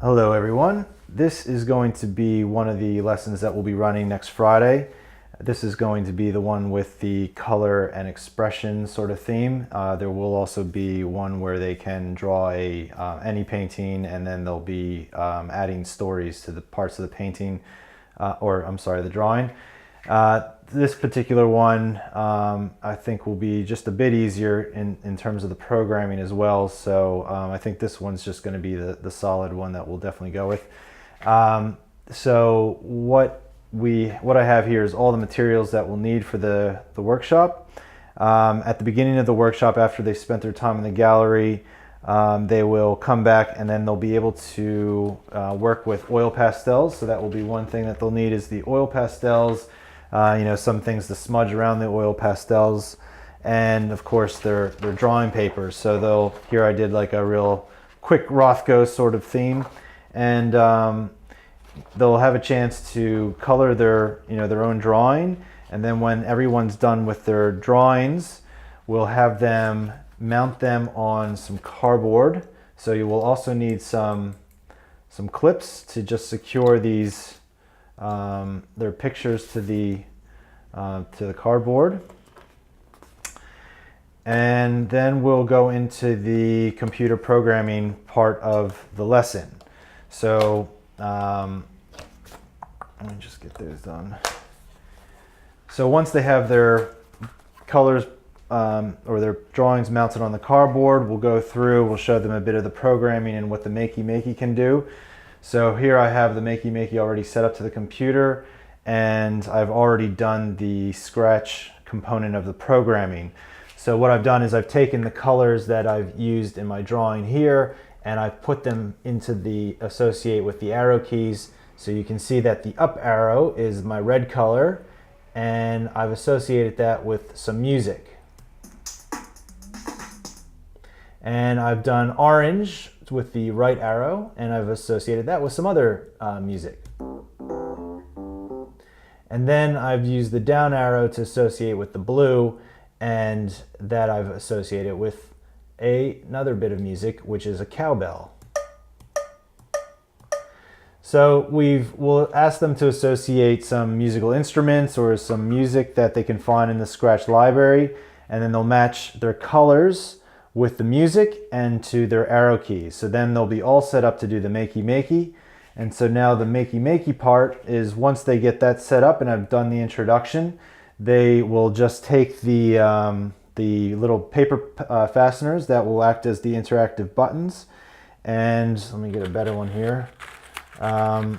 Hello everyone. This is going to be one of the lessons that we'll be running next Friday. This is going to be the one with the color and expression sort of theme. There will also be one where they can draw any painting, and then they'll be adding stories to the parts of the painting, the drawing. This particular one I think will be just a bit easier in terms of the programming as well. So I think this one's just going to be the solid one that we'll definitely go with. So what I have here is all the materials that we'll need for the workshop. At the beginning of the workshop, after they've spent their time in the gallery, they will come back and then they'll be able to work with oil pastels. So that will be one thing that they'll need, is the oil pastels. Some things to smudge around the oil pastels, and of course their drawing papers. So here I did like a real quick Rothko sort of theme, and they'll have a chance to color their own drawing, and then when everyone's done with their drawings, we'll have them mount them on some cardboard. So you will also need some clips to just secure these their pictures to the cardboard. And then we'll go into the computer programming part of the lesson. So let me just get those done. So once they have their colors or their drawings mounted on the cardboard, we'll go through, we'll show them a bit of the programming and what the Makey can do. So here I have the Makey already set up to the computer, and I've already done the Scratch component of the programming. So what I've done is I've taken the colors that I've used in my drawing here, and I've put them into the associate with the arrow keys. So you can see that the up arrow is my red color, and I've associated that with some music. And I've done orange with the right arrow, and I've associated that with some other music. And then I've used the down arrow to associate with the blue, and that I've associated with another bit of music, which is a cowbell. So we'll ask them to associate some musical instruments or some music that they can find in the Scratch library, and then they'll match their colors with the music and to their arrow keys. So then they'll be all set up to do the Makey. And so now the Makey part is, once they get that set up and I've done the introduction, they will just take the little paper fasteners that will act as the interactive buttons. And let me get a better one here. And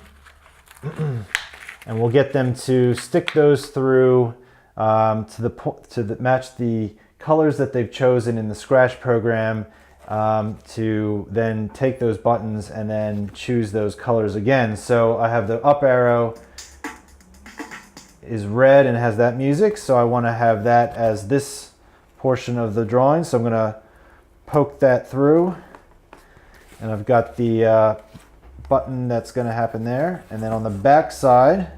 we'll get them to stick those through to match the colors that they've chosen in the Scratch program, to then take those buttons and then choose those colors again. So I have the up arrow is red and has that music, so I want to have that as this portion of the drawing. So I'm going to poke that through, and I've got the button that's going to happen there. And then on the back side,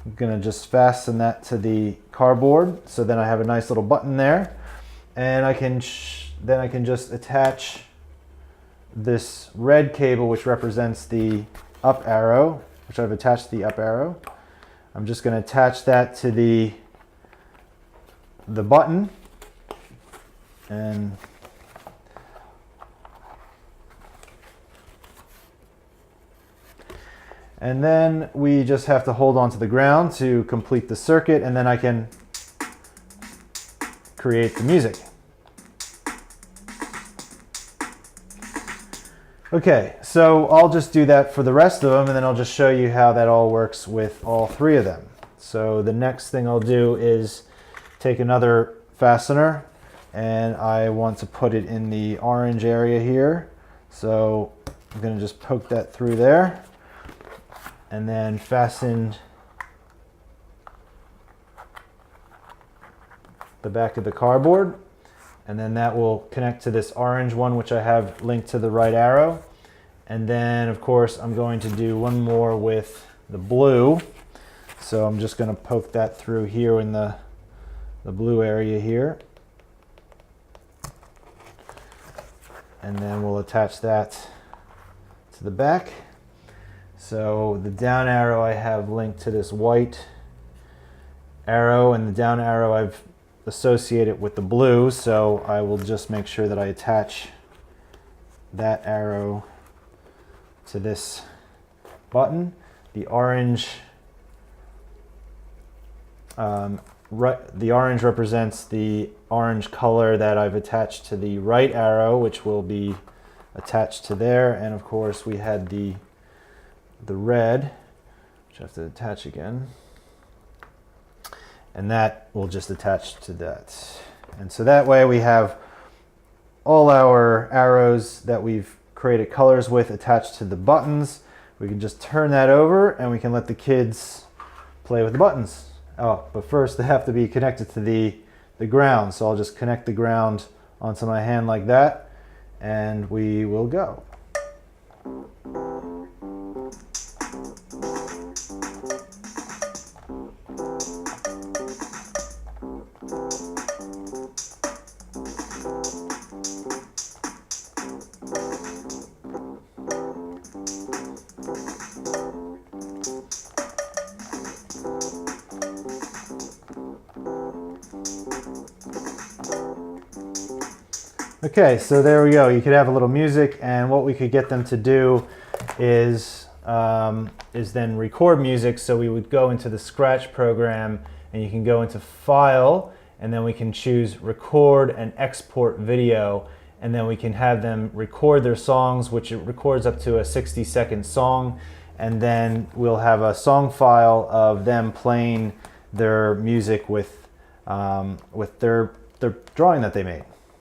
I'm going to just fasten that to the cardboard, so then I have a nice little button there. And I can just attach this red cable, which represents the up arrow, which I've attached to the up arrow. I'm just going to attach that to the button, and then we just have to hold on to the ground to complete the circuit, and then I can create the music. Okay, so I'll just do that for the rest of them, and then I'll just show you how that all works with all three of them. So the next thing I'll do is take another fastener, and I want to put it in the orange area here. So I'm going to just poke that through there, and then fasten the back of the cardboard. And then that will connect to this orange one, which I have linked to the right arrow. And then, of course, I'm going to do one more with the blue. So I'm just going to poke that through here in the blue area here. And then we'll attach that to the back. So the down arrow I have linked to this white arrow, and the down arrow I've associated with the blue, so I will just make sure that I attach that arrow to this button. The orange represents the orange color that I've attached to the right arrow, which will be attached to there. And of course we had the red, which I have to attach again, and that will just attach to that. And so that way we have all our arrows that we've created colors with attached to the buttons. We can just turn that over and we can let the kids play with the buttons. Oh, but first they have to be connected to the ground. So I'll just connect the ground onto my hand like that, and we will go. Okay, so there we go. You could have a little music, and what we could get them to do is then record music. So we would go into the Scratch program, and you can go into File, and then we can choose Record and Export Video, and then we can have them record their songs, which it records up to a 60-second song, and then we'll have a song file of them playing their music with their drawing that they made.